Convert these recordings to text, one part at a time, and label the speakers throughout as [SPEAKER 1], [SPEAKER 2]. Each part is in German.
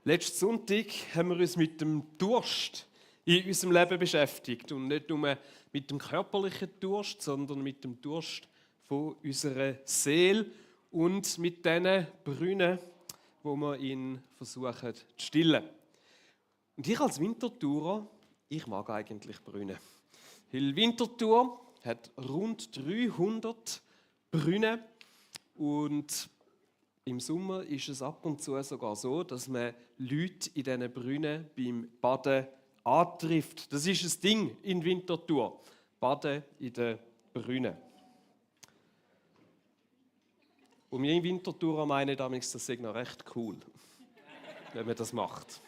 [SPEAKER 1] Letzten Sonntag haben wir uns mit dem Durst in unserem Leben beschäftigt. Und nicht nur mit dem körperlichen Durst, sondern mit dem Durst von unserer Seele und mit diesen Brunnen, wo wir ihn versuchen zu stillen. Und ich als Winterthurer, ich mag eigentlich Brunnen. Weil Winterthur hat rund 300 Brunnen und im Sommer ist es ab und zu sogar so, dass man Leute in diesen Brunnen beim Baden antrifft. Das ist ein Ding in Winterthur. Baden in den Brunnen. Und wir in Winterthur meinen damals, das sei noch recht cool, wenn man das macht.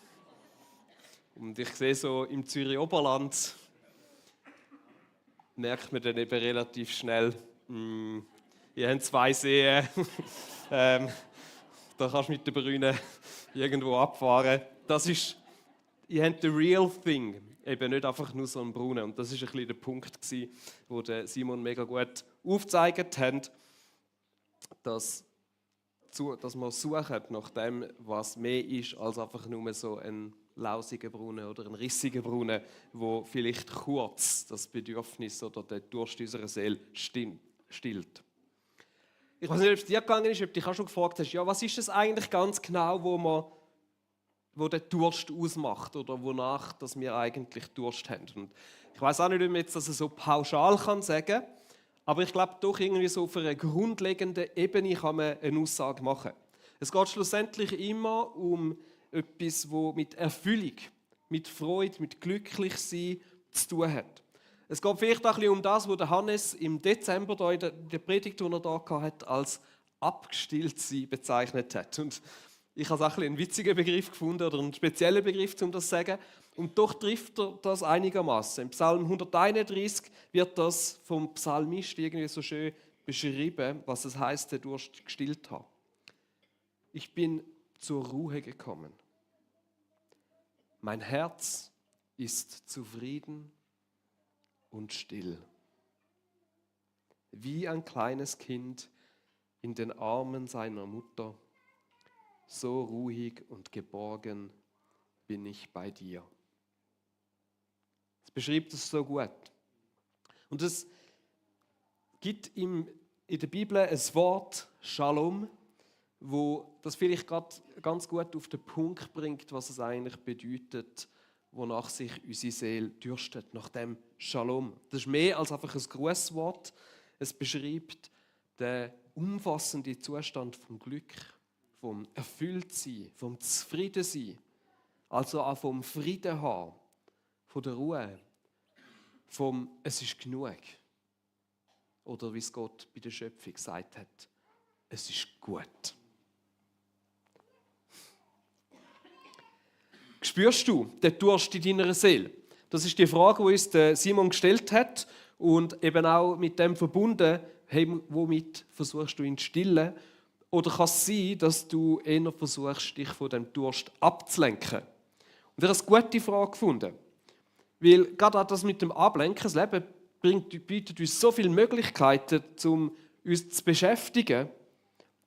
[SPEAKER 1] Und ich sehe so im Zürich Oberland, merkt man dann eben relativ schnell, ihr habt 2 Seen, da kannst du mit den Brunnen irgendwo abfahren. Das ist, ihr habt the real thing, eben nicht einfach nur so ein Brunnen. Und das war ein bisschen der Punkt, wo der Simon mega gut aufgezeigt hat, dass wir suchen nach dem, was mehr ist als einfach nur so ein lausiger Brunnen oder ein rissiger Brunnen, wo vielleicht kurz das Bedürfnis oder den Durst unserer Seele stillt. Ich weiß nicht, ob es dir gegangen ist, ob du dich auch schon gefragt hast, ja, was ist es eigentlich ganz genau, wo der Durst ausmacht oder wonach dass wir eigentlich Durst haben. Und ich weiß auch nicht, ob man jetzt das so pauschal sagen kann, aber ich glaube doch irgendwie so auf einer grundlegenden Ebene kann man eine Aussage machen. Es geht schlussendlich immer um etwas, das mit Erfüllung, mit Freude, mit Glücklichsein zu tun hat. Es geht vielleicht auch ein bisschen um das, was Hannes im Dezember da in der Predigt, die er da hatte, als abgestillt sein bezeichnet hat. Und ich habe auch einen witzigen Begriff gefunden oder einen speziellen Begriff, um das zu sagen. Und doch trifft er das einigermaßen. Im Psalm 131 wird das vom Psalmist irgendwie so schön beschrieben, was es heißt, den Durst gestillt haben. Ich bin zur Ruhe gekommen. Mein Herz ist zufrieden und still. Wie ein kleines Kind in den Armen seiner Mutter, so ruhig und geborgen bin ich bei dir. Das beschreibt es so gut. Und es gibt in der Bibel ein Wort, Shalom, wo das vielleicht gerade ganz gut auf den Punkt bringt, was es eigentlich bedeutet, wonach sich unsere Seele dürstet, nach dem Shalom. Das ist mehr als einfach ein Grußwort. Es beschreibt den umfassenden Zustand vom Glück, vom Erfülltsein, vom Zufriedensein, also auch vom Frieden haben, von der Ruhe, vom Es ist genug. Oder wie es Gott bei der Schöpfung gesagt hat, es ist gut. Spürst du den Durst in deiner Seele? Das ist die Frage, die uns Simon gestellt hat und eben auch mit dem verbunden, hey, womit versuchst du ihn zu stillen? Oder kann es sein, dass du eher versuchst, dich von dem Durst abzulenken? Und ich habe eine gute Frage gefunden. Weil gerade auch das mit dem Ablenken, das Leben bietet uns so viele Möglichkeiten, um uns zu beschäftigen,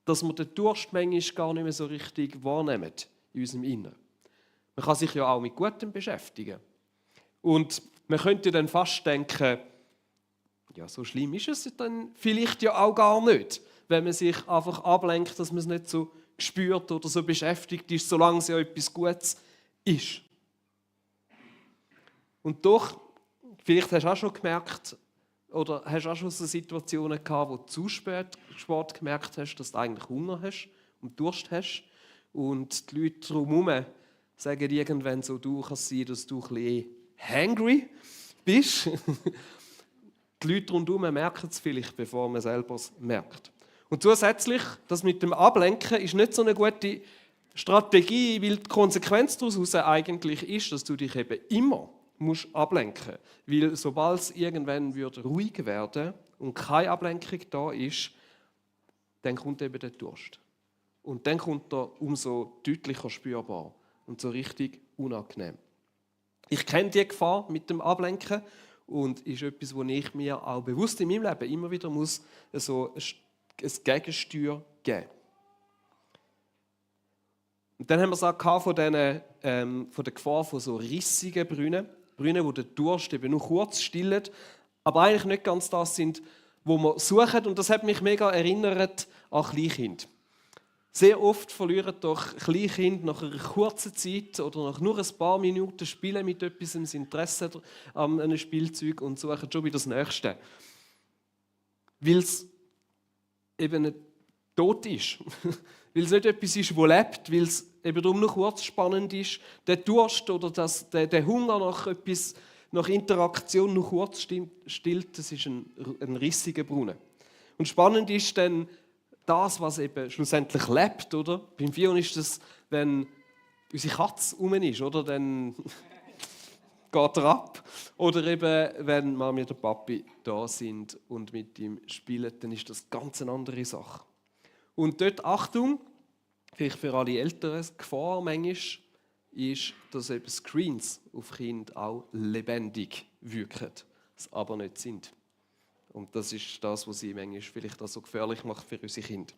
[SPEAKER 1] dass wir den Durst manchmal gar nicht mehr so richtig wahrnehmen in unserem Inneren. Man kann sich ja auch mit Gutem beschäftigen. Und man könnte dann fast denken, ja, so schlimm ist es dann vielleicht ja auch gar nicht, wenn man sich einfach ablenkt, dass man es nicht so spürt oder so beschäftigt ist, solange es ja etwas Gutes ist. Und doch, vielleicht hast du auch schon gemerkt, oder hast du auch schon so Situationen gehabt, wo du zu spät gemerkt hast, dass du eigentlich Hunger hast und Durst hast und die Leute drumherum sagen irgendwann so, du kannst sein, dass du ein bisschen hangry bist. Die Leute rundherum merken es vielleicht, bevor man selber es merkt. Und zusätzlich, das mit dem Ablenken ist nicht so eine gute Strategie, weil die Konsequenz daraus eigentlich ist, dass du dich eben immer musst ablenken musst. Weil sobald es irgendwann ruhig werden und keine Ablenkung da ist, dann kommt eben der Durst. Und dann kommt er umso deutlicher spürbar und so richtig unangenehm. Ich kenne die Gefahr mit dem Ablenken und ist etwas, wo ich mir auch bewusst in meinem Leben immer wieder muss so ein Gegensteuer geben. Und dann haben wir es auch von der Gefahr von so rissigen Brunnen, die den Durst eben nur kurz stillen, aber eigentlich nicht ganz das sind, wo wir suchen. Und das hat mich mega erinnert an Kleinkinder. Sehr oft verlieren doch Kleinkinder nach einer kurzen Zeit oder nach nur ein paar Minuten Spielen mit etwas das Interesse an einem Spielzeug und suchen schon wieder das Nächste. Weil es eben nicht tot ist. Weil es nicht etwas ist, das lebt, weil es eben darum nur kurz spannend ist. Der Durst oder der Hunger nach etwas, nach Interaktion nur kurz stillt, das ist ein rissiger Brunnen. Und spannend ist dann das, was eben schlussendlich lebt, oder? Beim Vion ist das, wenn unsere Katze rum ist, oder? Dann geht er ab. Oder eben, wenn Mami oder Papi da sind und mit ihm spielen, dann ist das ganz eine andere Sache. Und dort, Achtung, vielleicht für alle Eltern, die Gefahr manchmal ist, dass eben Screens auf Kinder auch lebendig wirken, es aber nicht sind. Und das ist das, was sie manchmal vielleicht auch so gefährlich macht für unsere Kinder.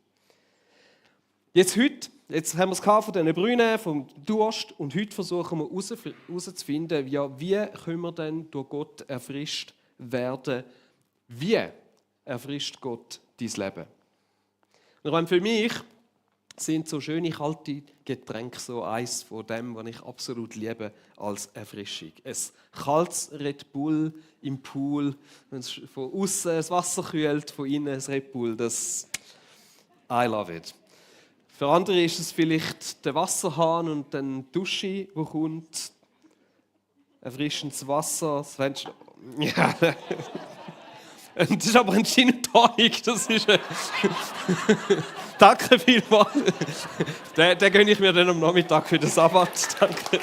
[SPEAKER 1] Jetzt haben wir es von diesen Brunnen, vom Durst, und heute versuchen wir herauszufinden, wie können wir denn durch Gott erfrischt werden? Wie erfrischt Gott dein Leben? Und für mich sind so schöne kalte Getränke so eins von dem, was ich absolut liebe als Erfrischung. Ein kaltes Red Bull im Pool, wenn es von außen das Wasser kühlt, von innen ein Red Bull, I love it. Für andere ist es vielleicht der Wasserhahn und dann die Dusche, die kommt, erfrischendes Wasser, das Fenster. Ja. Das ist aber ein Gin and Tonic, das ist Danke vielmals. Den gönne ich mir dann am Nachmittag für den Sabbat. Danke.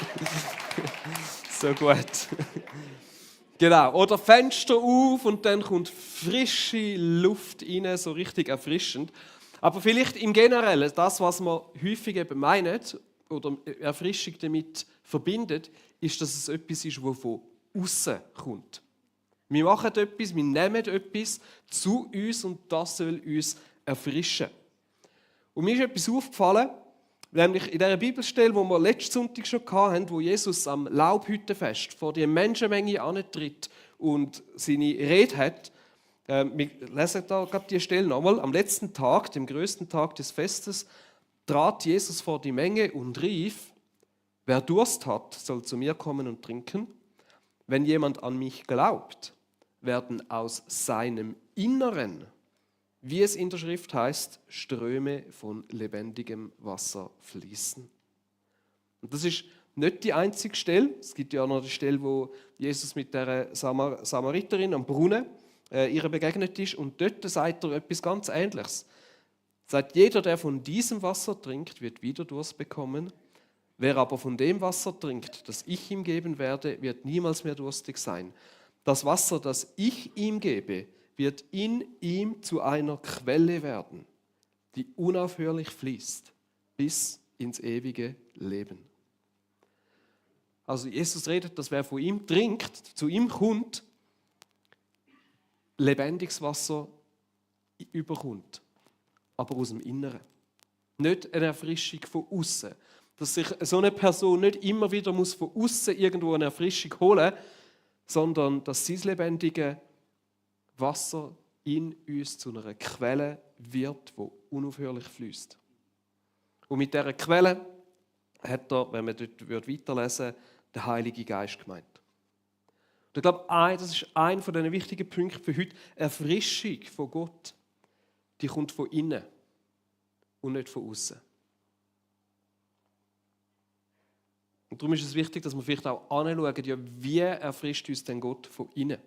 [SPEAKER 1] So gut. Genau. Oder Fenster auf und dann kommt frische Luft rein, so richtig erfrischend. Aber vielleicht im Generellen, das, was man häufig eben meint oder Erfrischung damit verbindet, ist, dass es etwas ist, das von außen kommt. Wir machen etwas, wir nehmen etwas zu uns und das soll uns erfrischen. Und mir ist etwas aufgefallen, nämlich in dieser Bibelstelle, die wir letzten Sonntag schon hatten, wo Jesus am Laubhüttenfest vor die Menschenmenge antritt und seine Rede hat. Wir lesen da gerade die Stelle nochmal. Am letzten Tag, dem größten Tag des Festes, trat Jesus vor die Menge und rief: Wer Durst hat, soll zu mir kommen und trinken. Wenn jemand an mich glaubt, werden aus seinem Inneren, wie es in der Schrift heißt, Ströme von lebendigem Wasser fließen. Und das ist nicht die einzige Stelle. Es gibt ja auch noch die Stelle, wo Jesus mit der Samariterin am Brunnen ihr begegnet ist. Und dort sagt er etwas ganz Ähnliches. Er sagt, jeder, der von diesem Wasser trinkt, wird wieder Durst bekommen. Wer aber von dem Wasser trinkt, das ich ihm geben werde, wird niemals mehr durstig sein. Das Wasser, das ich ihm gebe, wird in ihm zu einer Quelle werden, die unaufhörlich fließt bis ins ewige Leben. Also Jesus redet, dass wer von ihm trinkt, zu ihm kommt, lebendiges Wasser überkommt, aber aus dem Inneren. Nicht eine Erfrischung von außen. Dass sich so eine Person nicht immer wieder von außen irgendwo eine Erfrischung holen muss, sondern dass sein lebendige Wasser in uns zu einer Quelle wird, die unaufhörlich fließt. Und mit dieser Quelle hat er, wenn man dort weiterlesen würde, den Heiligen Geist gemeint. Und ich glaube, das ist einer von den wichtigen Punkten für heute. Erfrischung von Gott, die kommt von innen und nicht von außen. Und darum ist es wichtig, dass wir vielleicht auch anschauen, ja, wie erfrischt uns denn Gott von innen.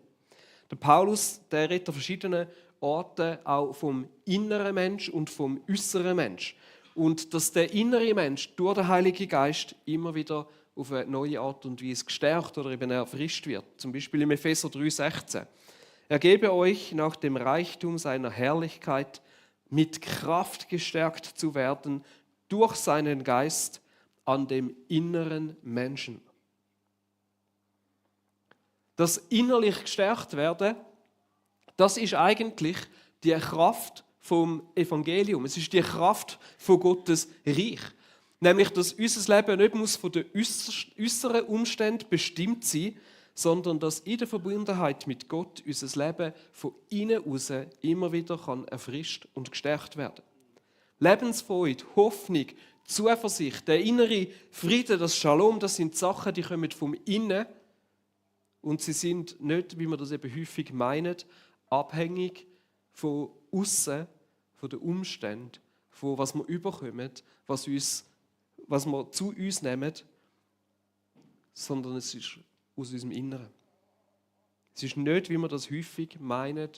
[SPEAKER 1] Der Paulus, der redet an verschiedenen Orten auch vom inneren Mensch und vom äußeren Mensch. Und dass der innere Mensch durch den Heiligen Geist immer wieder auf eine neue Art und Weise gestärkt oder eben erfrischt wird. Zum Beispiel im Epheser 3,16. Er gebe euch nach dem Reichtum seiner Herrlichkeit mit Kraft gestärkt zu werden durch seinen Geist an dem inneren Menschen. Das innerlich gestärkt werden, das ist eigentlich die Kraft vom Evangelium. Es ist die Kraft von Gottes Reich. Nämlich, dass unser Leben nicht muss von den äußeren Umständen bestimmt sein, sondern dass in der Verbundenheit mit Gott unser Leben von innen heraus immer wieder erfrischt und gestärkt werden kann. Lebensfreude, Hoffnung, Zuversicht, der innere Frieden, das Shalom, das sind Sachen, die kommen vom Innen und sie sind nicht, wie wir das eben häufig meinen, abhängig von außen, von den Umständen, von was wir überkommen, was wir zu uns nehmen, sondern es ist aus unserem Inneren. Es ist nicht, wie wir das häufig meinen,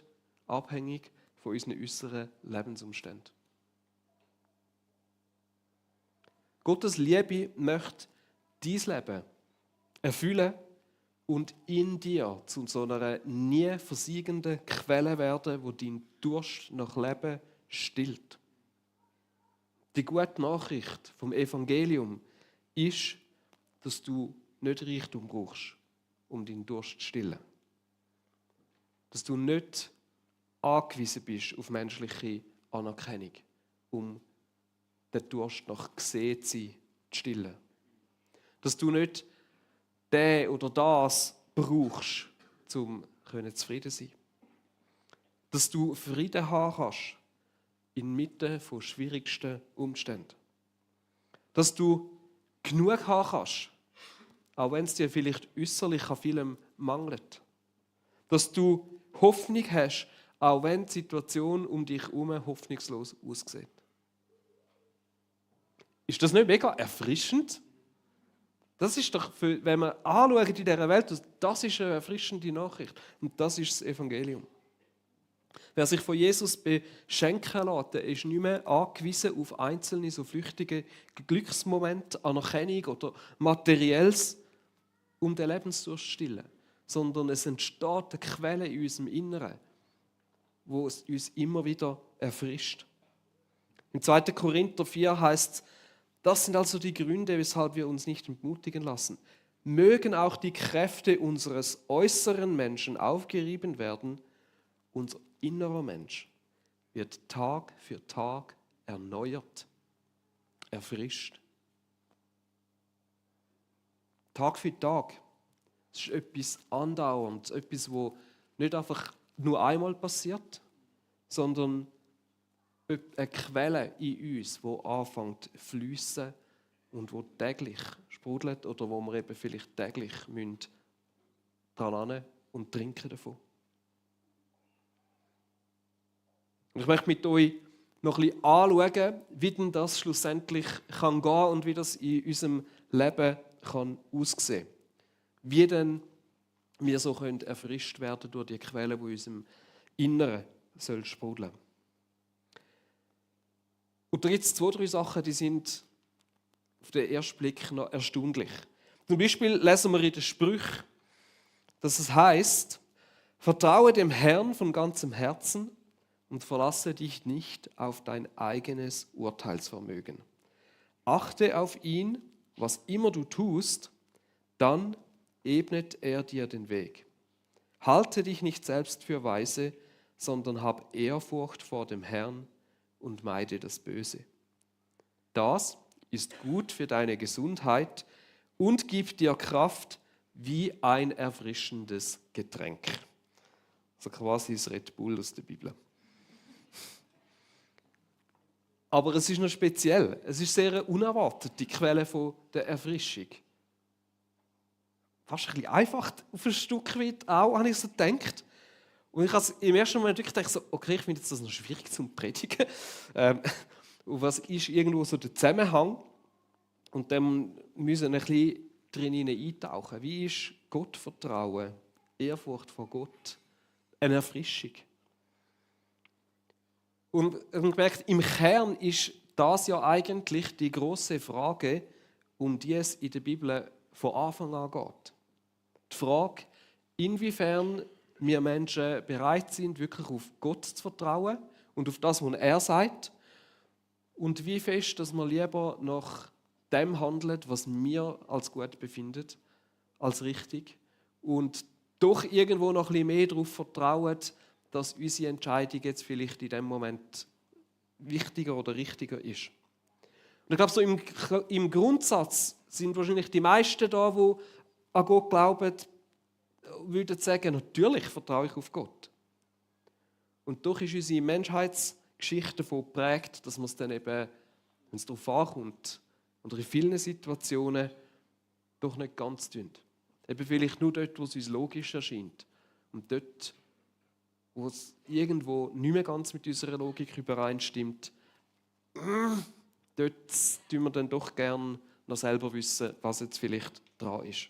[SPEAKER 1] abhängig von unseren äußeren Lebensumständen. Gottes Liebe möchte dein Leben erfüllen und in dir zu so einer nie versiegenden Quelle werden, wo dein Durst nach Leben stillt. Die gute Nachricht vom Evangelium ist, dass du nicht Reichtum brauchst, um deinen Durst zu stillen. Dass du nicht angewiesen bist auf menschliche Anerkennung, um den Durst nach gesehen zu sein, zu stillen. Dass du nicht den oder das brauchst, um zufrieden zu sein. Dass du Frieden haben kannst inmitten von schwierigsten Umständen. Dass du genug haben kannst, auch wenn es dir vielleicht äußerlich an vielem mangelt. Dass du Hoffnung hast, auch wenn die Situation um dich herum hoffnungslos aussieht. Ist das nicht mega erfrischend? Das ist doch, wenn wir anschauen in dieser Welt, das ist eine erfrischende Nachricht. Und das ist das Evangelium. Wer sich von Jesus beschenken lässt, der ist nicht mehr angewiesen auf einzelne so flüchtige Glücksmomente, Anerkennung oder Materielles, um den Lebensdurst zu stillen. Sondern es entsteht eine Quelle in unserem Inneren, wo es uns immer wieder erfrischt. Im 2. Korinther 4 heißt es, das sind also die Gründe, weshalb wir uns nicht entmutigen lassen. Mögen auch die Kräfte unseres äußeren Menschen aufgerieben werden, unser innerer Mensch wird Tag für Tag erneuert, erfrischt. Tag für Tag. Das ist etwas Andauerndes, etwas, wo nicht einfach nur einmal passiert, sondern eine Quelle in uns, die anfängt zu fliessen und wo täglich sprudelt oder wo wir eben vielleicht täglich dran hin und trinken davon. Und ich möchte mit euch noch ein bisschen anschauen, wie denn das schlussendlich gehen kann und wie das in unserem Leben aussehen kann. Wie denn wir so erfrischt werden durch die Quelle, die in unserem Inneren sprudeln soll. Und da gibt es 2, 3 Sachen, die sind auf den ersten Blick noch erstaunlich. Zum Beispiel lesen wir in den Sprüchen, dass es heißt: Vertraue dem Herrn von ganzem Herzen und verlasse dich nicht auf dein eigenes Urteilsvermögen. Achte auf ihn, was immer du tust, dann ebnet er dir den Weg. Halte dich nicht selbst für weise, sondern hab Ehrfurcht vor dem Herrn und meide das Böse. Das ist gut für deine Gesundheit und gibt dir Kraft wie ein erfrischendes Getränk. Also quasi das Red Bull aus der Bibel. Aber es ist noch speziell. Es ist sehr unerwartet, die Quelle der Erfrischung. Fast ein bisschen einfach auf ein Stück weit auch, habe ich so gedacht. Und ich habe im ersten Moment wirklich gedacht, so, okay, ich finde das noch schwierig zum Predigen. Und was ist irgendwo so der Zusammenhang? Und dann müssen wir ein bisschen drin eintauchen. Wie ist Gottvertrauen, Ehrfurcht vor Gott eine Erfrischung? Und man merkt, im Kern ist das ja eigentlich die große Frage, um die es in der Bibel von Anfang an geht. Die Frage, inwiefern wir Menschen bereit sind, wirklich auf Gott zu vertrauen und auf das, was er sagt, und wie fest, dass wir lieber nach dem handeln, was wir als gut befinden, als richtig, und doch irgendwo noch ein bisschen mehr darauf vertrauen, dass unsere Entscheidung jetzt vielleicht in dem Moment wichtiger oder richtiger ist. Und ich glaube, so im Grundsatz sind wahrscheinlich die meisten da, die an Gott glauben, würden sagen, natürlich vertraue ich auf Gott. Und doch ist unsere Menschheitsgeschichte davon geprägt, dass man es dann eben, wenn es darauf ankommt, oder in vielen Situationen doch nicht ganz tun. Eben vielleicht nur dort, wo es uns logisch erscheint. Und dort, wo es irgendwo nicht mehr ganz mit unserer Logik übereinstimmt, dort tun wir dann doch gern noch selber wissen, was jetzt vielleicht dran ist.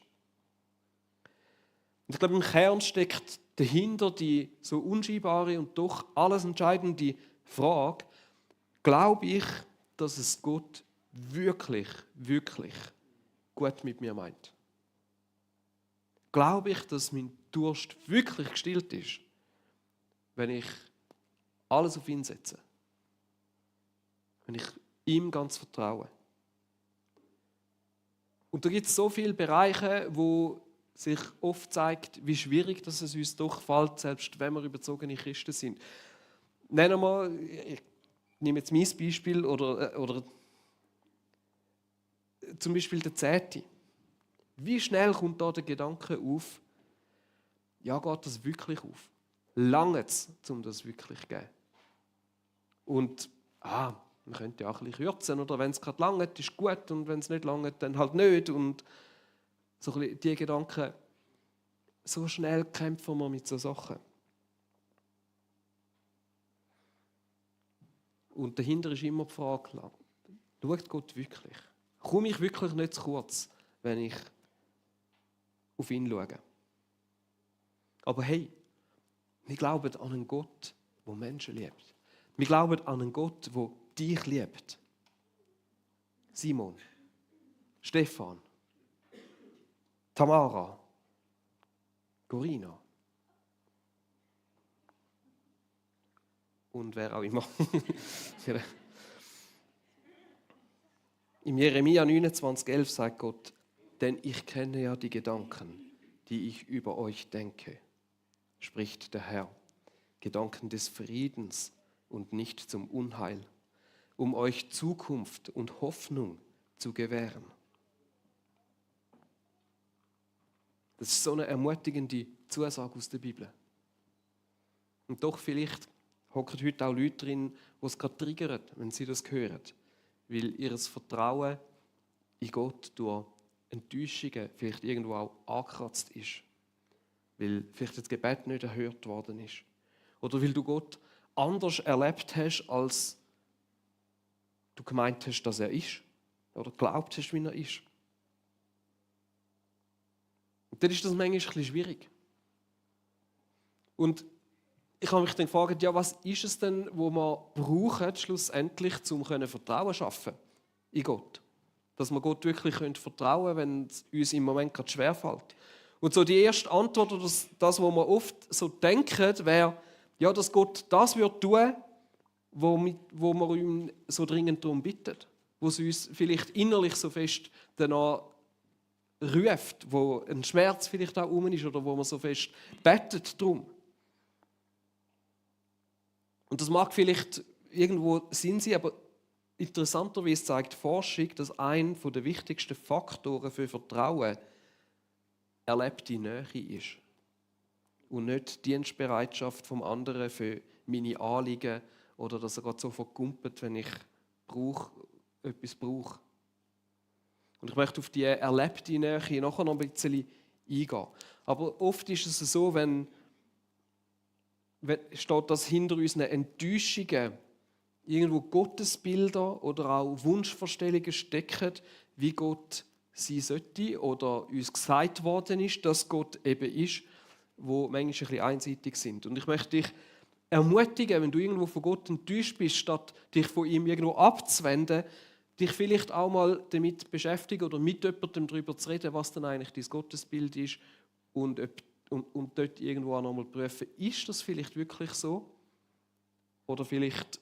[SPEAKER 1] Und ich glaube, im Kern steckt dahinter die so unscheinbare und doch alles entscheidende Frage: Glaube ich, dass es Gott wirklich, wirklich gut mit mir meint? Glaube ich, dass mein Durst wirklich gestillt ist, wenn ich alles auf ihn setze? Wenn ich ihm ganz vertraue? Und da gibt es so viele Bereiche, wo sich oft zeigt, wie schwierig dass es uns doch fällt, selbst wenn wir überzogene Christen sind. Nennen wir, ich nehme jetzt mein Beispiel, oder zum Beispiel der Zehnte. Wie schnell kommt da der Gedanke auf, ja, geht das wirklich auf? Lange es, um das wirklich zu geben? Und, man könnte ja auch ein bisschen kürzen, oder wenn es gerade langt, ist gut, und wenn es nicht langt, dann halt nicht. Und so ein bisschen die Gedanken, so schnell kämpfen wir mit so Sachen. Und dahinter ist immer die Frage, schaut Gott wirklich? Komme ich wirklich nicht zu kurz, wenn ich auf ihn schaue? Aber hey, wir glauben an einen Gott, der Menschen liebt. Wir glauben an einen Gott, der dich liebt. Simon, Stefan, Tamara, Corina und wer auch immer. Im Jeremia 29,11 sagt Gott: Denn ich kenne ja die Gedanken, die ich über euch denke, spricht der Herr. Gedanken des Friedens und nicht zum Unheil, um euch Zukunft und Hoffnung zu gewähren. Das ist so eine ermutigende Zusage aus der Bibel. Und doch vielleicht hocken heute auch Leute drin, die es gerade triggern, wenn sie das hören. Weil ihr Vertrauen in Gott durch Enttäuschungen vielleicht irgendwo auch angekratzt ist. Weil vielleicht das Gebet nicht erhört worden ist. Oder weil du Gott anders erlebt hast, als du gemeint hast, dass er ist. Oder geglaubt hast, wie er ist. Und dann ist das manchmal ein bisschen schwierig. Und ich habe mich dann gefragt, ja, was ist es denn, wo wir brauchen, schlussendlich, um Vertrauen zu schaffen in Gott? Dass wir Gott wirklich vertrauen können, wenn es uns im Moment gerade schwerfällt. Und so die erste Antwort, oder das, was wir oft so denken, wäre, ja, dass Gott das wird tun, wo wir ihm so dringend darum bitten. Wo es uns vielleicht innerlich so fest danach ruft, wo ein Schmerz vielleicht auch rum ist oder wo man so fest betet drum. Und das mag vielleicht irgendwo Sinn sein, aber interessanterweise zeigt die Forschung, dass einer der wichtigsten Faktoren für Vertrauen erlebte Nähe ist. Und nicht die Dienstbereitschaft vom anderen für meine Anliegen oder dass er gerade so verkumpelt, wenn ich etwas brauche. Und ich möchte auf die erlebte Nähe nachher noch ein bisschen eingehen. Aber oft ist es so, wenn steht das hinter unseren Enttäuschungen irgendwo Gottesbilder oder auch Wunschvorstellungen stecken, wie Gott sein sollte oder uns gesagt worden ist, dass Gott eben ist, wo manchmal ein bisschen einseitig sind. Und ich möchte dich ermutigen, wenn du irgendwo von Gott enttäuscht bist, statt dich von ihm irgendwo abzuwenden, dich vielleicht auch mal damit beschäftigen oder mit jemandem darüber zu reden, was dann eigentlich dein Gottesbild ist und dort irgendwo auch nochmal prüfen, ist das vielleicht wirklich so? Oder vielleicht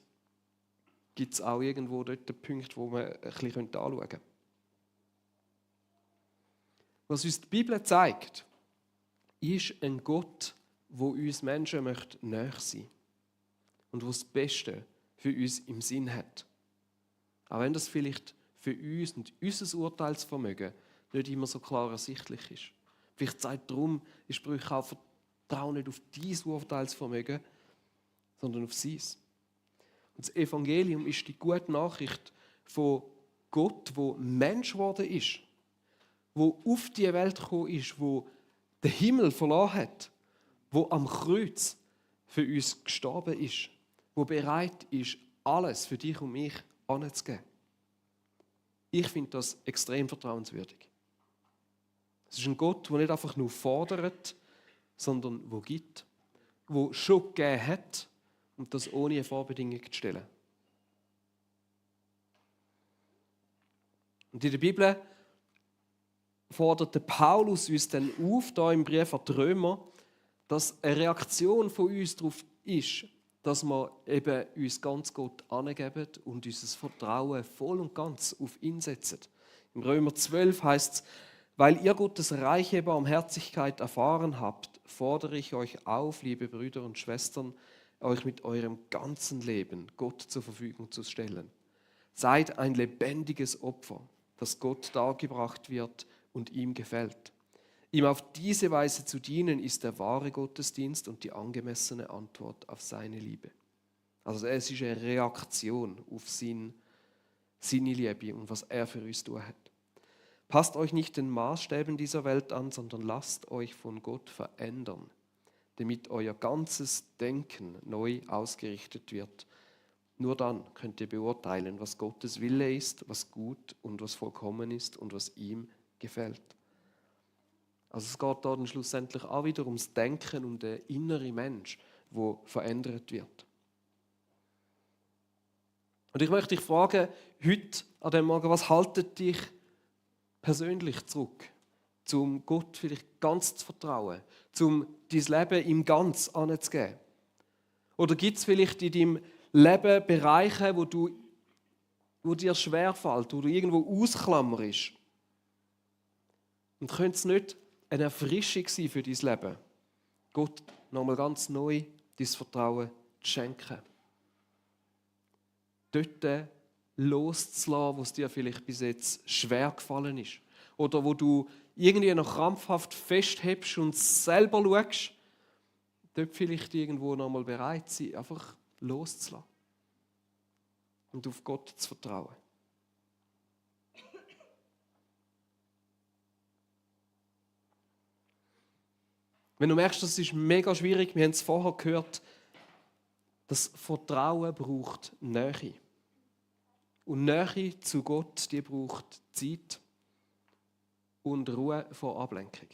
[SPEAKER 1] gibt es auch irgendwo dort einen Punkt, wo man ein bisschen anschauen könnte. Was uns die Bibel zeigt, ist ein Gott, der uns Menschen näher sein möchte und der das Beste für uns im Sinn hat. Auch wenn das vielleicht für uns und unser Urteilsvermögen nicht immer so klar ersichtlich ist. Vielleicht sagt darum in Sprüchen auch, vertraue nicht auf dein Urteilsvermögen, sondern auf sein. Und das Evangelium ist die gute Nachricht von Gott, wo Mensch geworden ist, wo auf die Welt gekommen ist, wo den Himmel verloren hat, wo am Kreuz für uns gestorben ist, wo bereit ist, alles für dich und mich anzugeben. Ich finde das extrem vertrauenswürdig. Es ist ein Gott, der nicht einfach nur fordert, sondern der gibt, der schon gegeben hat und das ohne eine Vorbedingung zu stellen. Und in der Bibel fordert Paulus uns dann auf, da im Brief an die Römer, dass eine Reaktion von uns darauf ist, dass wir eben uns ganz Gott angeben und unser Vertrauen voll und ganz auf ihn setzen. Im Römer 12 heißt es, weil ihr Gottes reiche Barmherzigkeit erfahren habt, fordere ich euch auf, liebe Brüder und Schwestern, euch mit eurem ganzen Leben Gott zur Verfügung zu stellen. Seid ein lebendiges Opfer, das Gott dargebracht wird und ihm gefällt. Ihm auf diese Weise zu dienen, ist der wahre Gottesdienst und die angemessene Antwort auf seine Liebe. Also es ist eine Reaktion auf seine Liebe und was er für uns tun hat. Passt euch nicht den Maßstäben dieser Welt an, sondern lasst euch von Gott verändern, damit euer ganzes Denken neu ausgerichtet wird. Nur dann könnt ihr beurteilen, was Gottes Wille ist, was gut und was vollkommen ist und was ihm gefällt. Also es geht da dann schlussendlich auch wieder ums Denken, um den inneren Mensch, der verändert wird. Und ich möchte dich fragen, heute an diesem Morgen, was haltet dich persönlich zurück, zum Gott vielleicht ganz zu vertrauen, zum dein Leben ihm ganz anzugeben? Oder gibt es vielleicht in deinem Leben Bereiche, wo dir schwerfällt, wo du irgendwo ausklammerst? Und könnte es nicht eine Erfrischung sein für dein Leben, Gott nochmal ganz neu dein Vertrauen zu schenken? Dort loszulassen, wo es dir vielleicht bis jetzt schwer gefallen ist. Oder wo du irgendwie noch krampfhaft festhebst und selber schaust, dort vielleicht irgendwo nochmal bereit sein, einfach loszulassen und auf Gott zu vertrauen. Wenn du merkst, das ist mega schwierig, wir haben es vorher gehört, das Vertrauen braucht Nähe. Und Nähe zu Gott, die braucht Zeit und Ruhe vor Ablenkung.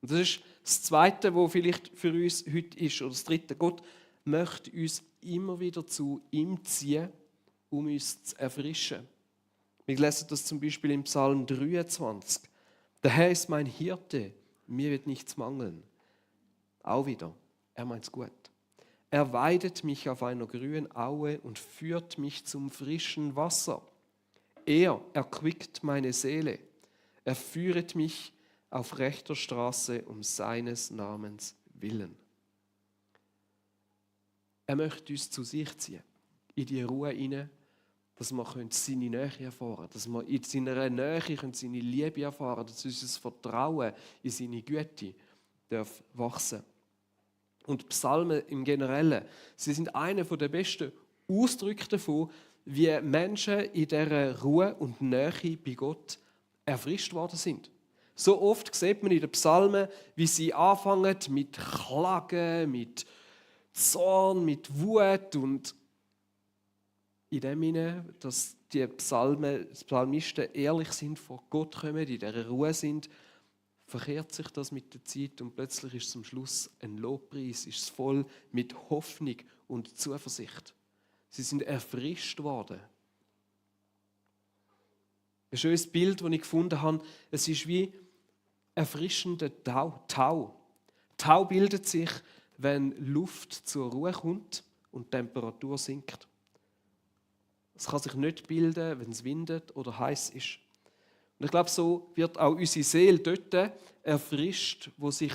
[SPEAKER 1] Und das ist das Zweite, was vielleicht für uns heute ist. Oder das Dritte, Gott möchte uns immer wieder zu ihm ziehen, um uns zu erfrischen. Wir lesen das zum Beispiel im Psalm 23. Der Herr ist mein Hirte, mir wird nichts mangeln. Auch wieder, er meint's gut. Er weidet mich auf einer grünen Aue und führt mich zum frischen Wasser. Er erquickt meine Seele. Er führet mich auf rechter Straße um seines Namens willen. Er möchte uns zu sich ziehen, in die Ruhe hinein, dass wir seine Nähe erfahren können, dass wir in seiner Nähe seine Liebe erfahren, dass unser Vertrauen in seine Güte darf wachsen. Und die Psalmen im Generellen, sie sind einer der besten Ausdrücke davon, wie Menschen in dieser Ruhe und Nähe bei Gott erfrischt worden sind. So oft sieht man in den Psalmen, wie sie anfangen mit Klagen, mit Zorn, mit Wut und in dem Sinne, dass die Psalmisten ehrlich sind, vor Gott kommen, in dieser Ruhe sind, verkehrt sich das mit der Zeit und plötzlich ist es am Schluss ein Lobpreis, ist es voll mit Hoffnung und Zuversicht. Sie sind erfrischt worden. Ein schönes Bild, das ich gefunden habe, es ist wie erfrischender Tau. Tau bildet sich, wenn Luft zur Ruhe kommt und die Temperatur sinkt. Es kann sich nicht bilden, wenn es windet oder heiß ist. Und ich glaube, so wird auch unsere Seele dort erfrischt, wo sie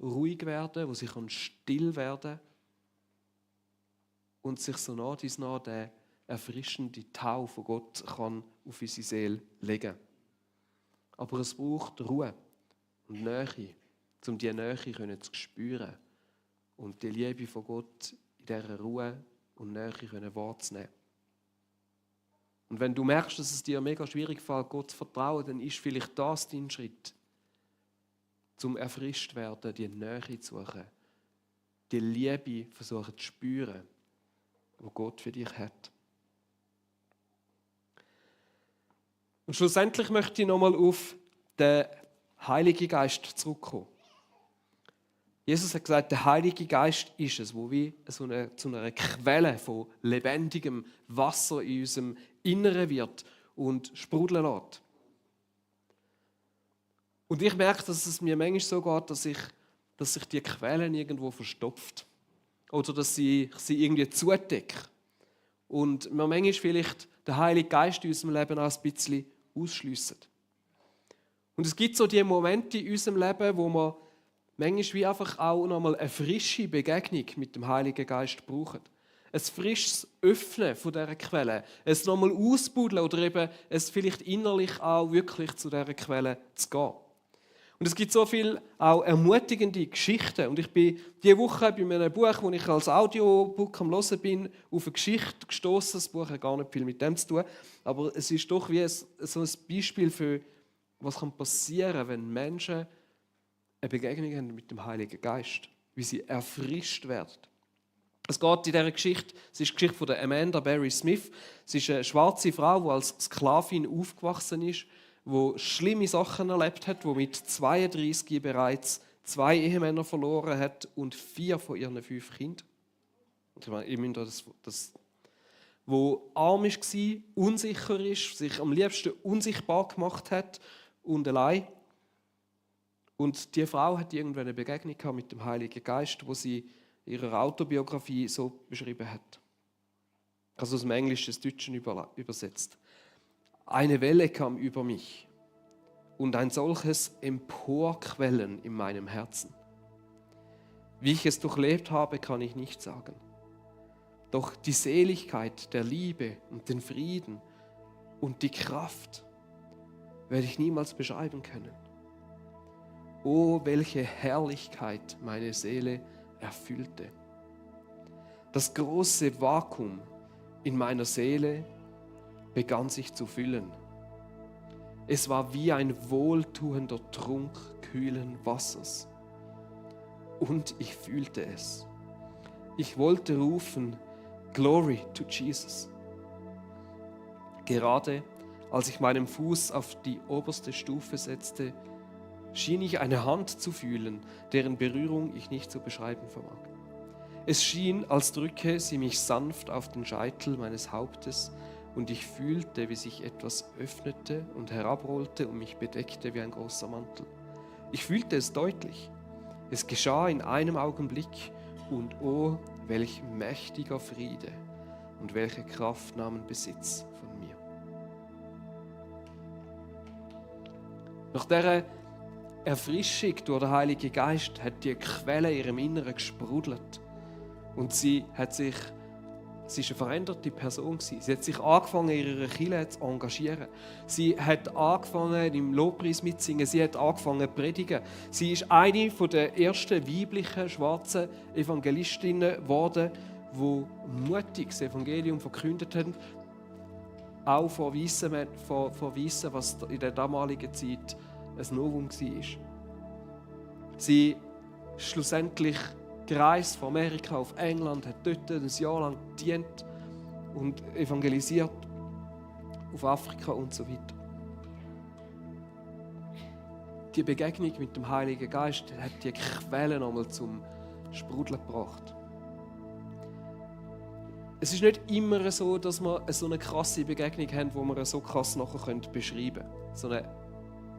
[SPEAKER 1] ruhig werden kann, wo sie still werden kann und sich so nach der erfrischende Tau von Gott kann auf unsere Seele legen. Aber es braucht Ruhe und Nähe, um diese Nähe zu spüren und die Liebe von Gott in dieser Ruhe und Nähe wahrzunehmen. Und wenn du merkst, dass es dir mega schwierig fällt, Gott zu vertrauen, dann ist vielleicht das dein Schritt, zum erfrischt werden, die Nähe zu suchen, die Liebe versuchen zu spüren, die Gott für dich hat. Und schlussendlich möchte ich nochmal auf den Heiligen Geist zurückkommen. Jesus hat gesagt, der Heilige Geist ist es, wo wie zu einer Quelle von lebendigem Wasser in unserem Inneren wird und sprudeln lässt. Und ich merke, dass es mir manchmal so geht, dass sich die Quellen irgendwo verstopft. Oder dass sie irgendwie zudecken. Und man manchmal vielleicht den Heiligen Geist in unserem Leben auch ein bisschen ausschliessen. Und es gibt so die Momente in unserem Leben, wo man manchmal wie einfach auch nochmal eine frische Begegnung mit dem Heiligen Geist brauchen. Ein frisches Öffnen von dieser Quelle. Es nochmal ausbuddeln oder eben es vielleicht innerlich auch wirklich zu dieser Quelle zu gehen. Und es gibt so viele auch ermutigende Geschichten. Und ich bin diese Woche bei einem Buch, wo ich als Audiobook am Hören bin, auf eine Geschichte gestoßen. Das Buch hat gar nicht viel mit dem zu tun. Aber es ist doch wie so ein Beispiel für, was passieren kann, wenn Menschen eine Begegnung haben mit dem Heiligen Geist. Wie sie erfrischt werden. Es geht in dieser Geschichte, es ist die Geschichte von Amanda Berry Smith. Sie ist eine schwarze Frau, die als Sklavin aufgewachsen ist, die schlimme Sachen erlebt hat, die mit 32 bereits 2 Ehemänner verloren hat und 4 von ihren 5 Kindern. Ich meine, wo arm war, unsicher ist, sich am liebsten unsichtbar gemacht hat und allein. Und die Frau hat irgendwann eine Begegnung mit dem Heiligen Geist, wo sie ihre Autobiografie so beschrieben hat. Also aus dem Englischen ins Deutsche übersetzt. Eine Welle kam über mich und ein solches Emporquellen in meinem Herzen. Wie ich es durchlebt habe, kann ich nicht sagen. Doch die Seligkeit der Liebe und den Frieden und die Kraft werde ich niemals beschreiben können. Oh, welche Herrlichkeit meine Seele erfüllte. Das große Vakuum in meiner Seele begann sich zu füllen. Es war wie ein wohltuender Trunk kühlen Wassers. Und ich fühlte es. Ich wollte rufen, Glory to Jesus. Gerade als ich meinen Fuß auf die oberste Stufe setzte, schien ich eine Hand zu fühlen, deren Berührung ich nicht zu beschreiben vermag. Es schien, als drücke sie mich sanft auf den Scheitel meines Hauptes und ich fühlte, wie sich etwas öffnete und herabrollte und mich bedeckte wie ein großer Mantel. Ich fühlte es deutlich. Es geschah in einem Augenblick und oh, welch mächtiger Friede und welche Kraft nahmen Besitz von mir. Nach dieser Erfrischung durch den Heiligen Geist hat die Quelle in ihrem Inneren gesprudelt. Und sie war eine veränderte Person. Sie hat sich angefangen, in ihrer Kirche zu engagieren. Sie hat angefangen, im Lobpreis mitzusingen. Sie hat angefangen, zu predigen. Sie ist eine der ersten weiblichen, schwarzen Evangelistinnen geworden, die mutig das Evangelium verkündet haben. Auch vor Weissen, was in der damaligen Zeit ein Novum war. Sie ist schlussendlich gereist von Amerika auf England, hat dort ein Jahr lang gedient und evangelisiert auf Afrika und so weiter. Die Begegnung mit dem Heiligen Geist hat die Quelle nochmal zum Sprudeln gebracht. Es ist nicht immer so, dass wir so eine krasse Begegnung haben, die wir so krass nachher beschreiben können. So eine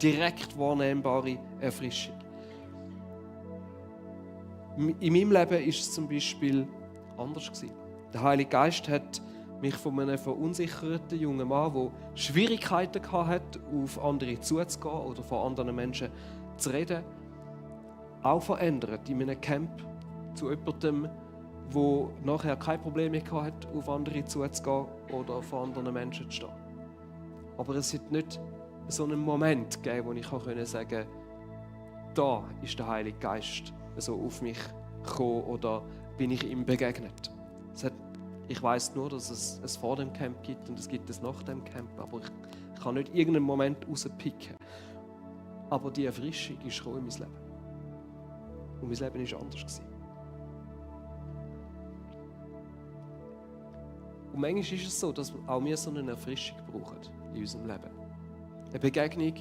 [SPEAKER 1] direkt wahrnehmbare Erfrischung. In meinem Leben war es zum Beispiel anders. Der Heilige Geist hat mich von einem verunsicherten jungen Mann, der Schwierigkeiten hatte, auf andere zuzugehen oder von anderen Menschen zu reden, auch verändert in einem Camp zu jemandem, wo nachher kein Problem mehr hatte, auf andere zuzugehen oder vor anderen Menschen zu stehen. Aber es hat nicht so einen Moment gegeben, wo ich sagen konnte, da ist der Heilige Geist so auf mich gekommen oder bin ich ihm begegnet. Ich weiss nur, dass es vor dem Camp gibt und es gibt es nach dem Camp, aber ich kann nicht irgendeinen Moment rauspicken. Aber die Erfrischung ist gekommen in mein Leben. Und mein Leben war anders. Und manchmal ist es so, dass auch wir so eine Erfrischung brauchen in unserem Leben. Eine Begegnung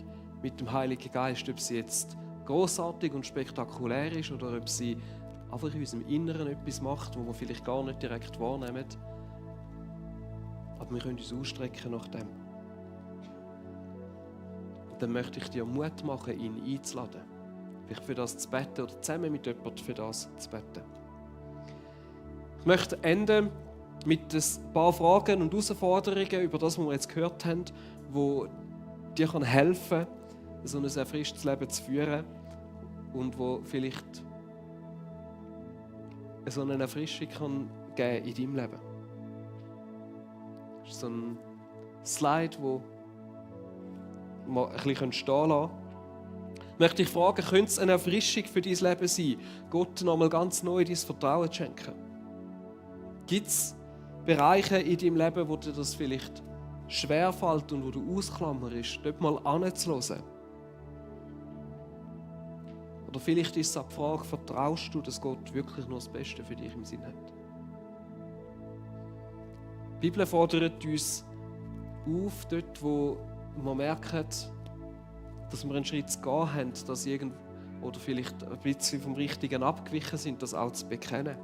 [SPEAKER 1] mit dem Heiligen Geist, ob sie jetzt grossartig und spektakulär ist oder ob sie einfach in unserem Inneren etwas macht, wo wir vielleicht gar nicht direkt wahrnehmen. Aber wir können uns ausstrecken nach dem. Und dann möchte ich dir Mut machen, ihn einzuladen. Vielleicht für das zu beten oder zusammen mit jemandem für das zu beten. Ich möchte enden mit ein paar Fragen und Herausforderungen über das, was wir jetzt gehört haben, wo dir helfen kann, so ein erfrischtes Leben zu führen und wo vielleicht so eine Erfrischung kann geben in deinem Leben. Das ist so ein Slide, wo wir ein bisschen stehen lassen können. Ich möchte dich fragen, könnte es eine Erfrischung für dein Leben sein, Gott nochmal ganz neu dein Vertrauen zu schenken? Gibt es Bereiche in deinem Leben, wo dir das vielleicht schwerfällt und wo du ausklammerst, dort mal anzuhören? Oder vielleicht ist es auch die Frage, vertraust du, dass Gott wirklich nur das Beste für dich im Sinn hat? Die Bibel fordert uns auf, dort wo wir merken, dass wir einen Schritt zu gehen haben, dass oder vielleicht ein bisschen vom Richtigen abgewichen sind, das auch zu bekennen.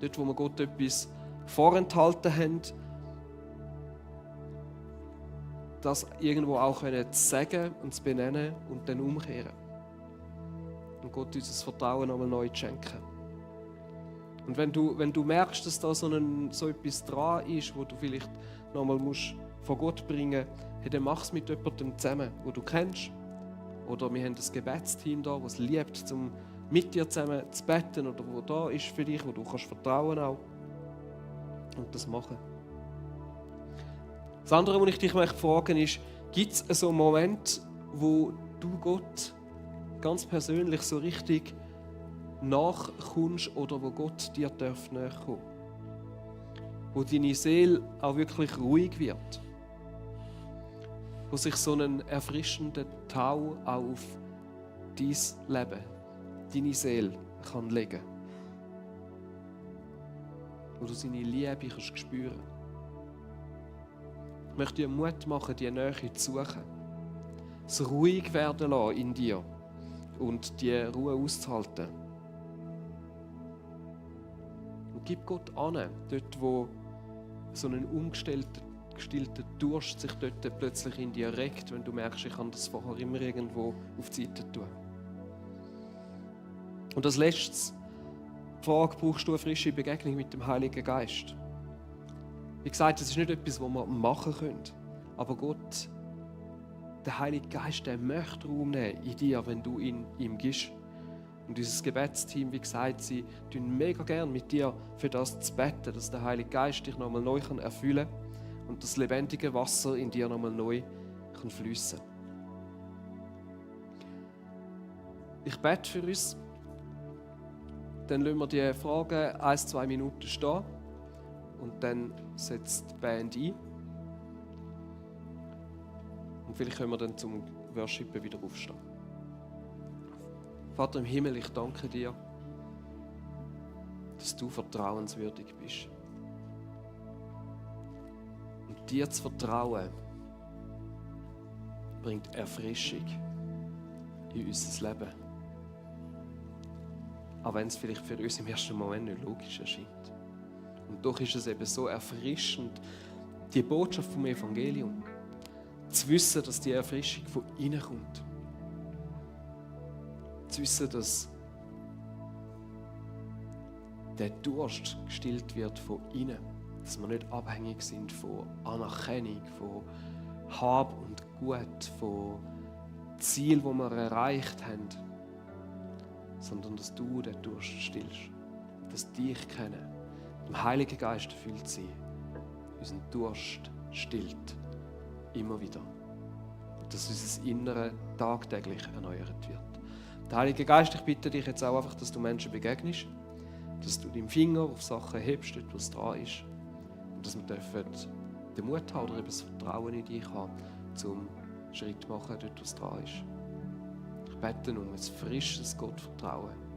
[SPEAKER 1] Dort, wo wir Gott etwas vorenthalten haben, das irgendwo auch zu sagen und zu benennen und dann umkehren. Und Gott uns das Vertrauen nochmal neu zu schenken. Und wenn du merkst, dass da so etwas dran ist, wo du vielleicht nochmal vor Gott bringen musst, dann mach es mit jemandem zusammen, wo du kennst. Oder wir haben ein Gebetsteam da, das es liebt, mit dir zusammen zu beten oder wo da ist für dich, wo du kannst vertrauen auch. Und das machen. Das andere, was ich dich fragen möchte, ist, gibt es so einen Moment, wo du Gott ganz persönlich so richtig nachkommst oder wo Gott dir näher kommen? Wo deine Seele auch wirklich ruhig wird? Wo sich so einen erfrischenden Tau auch auf dein Leben, deine Seele kann legen. Wo du seine Liebe kannst spüren. Ich möchte dir Mut machen, die Nähe zu suchen. Es ruhig werden lassen in dir und die Ruhe auszuhalten. Und gib Gott an, dort wo so ein ungestillter Durst sich dort plötzlich in dir regt, wenn du merkst, ich kann das vorher immer irgendwo auf die Seite tun. Und als letztes, die Frage, brauchst du eine frische Begegnung mit dem Heiligen Geist? Wie gesagt, das ist nicht etwas, was wir machen können. Aber Gott, der Heilige Geist, der möchte Raum nehmen in dir, wenn du ihm gibst. Und unser Gebetsteam, wie gesagt, sie tun mega gern mit dir für das zu beten, dass der Heilige Geist dich nochmal neu erfüllen kann und das lebendige Wasser in dir nochmal neu fließen kann. Ich bete für uns. Dann lassen wir die Fragen 1-2 Minuten stehen und dann setzt die Band ein. Und vielleicht können wir dann zum Worshipen wieder aufstehen. Vater im Himmel, ich danke dir, dass du vertrauenswürdig bist. Und dir zu vertrauen, bringt Erfrischung in unser Leben. Auch wenn es vielleicht für uns im ersten Moment nicht logisch erscheint. Und doch ist es eben so erfrischend, die Botschaft vom Evangelium, zu wissen, dass die Erfrischung von innen kommt. Zu wissen, dass der Durst gestillt wird von innen. Dass wir nicht abhängig sind von Anerkennung, von Hab und Gut, von Zielen, die wir erreicht haben, sondern dass du den Durst stillst. dass dich kennen, dem Heiligen Geist erfüllt sein, unseren Durst stillt. Immer wieder. Dass unser Innere tagtäglich erneuert wird. Der Heilige Geist, ich bitte dich jetzt auch einfach, dass du Menschen begegnest, dass du deinen Finger auf Sachen hebst, dort wo es dran ist. Und dass wir dürfen den Mut haben oder eben das Vertrauen in dich haben, zum Schritt machen, dort wo es dran ist. Ich bete um ein frisches Gottvertrauen.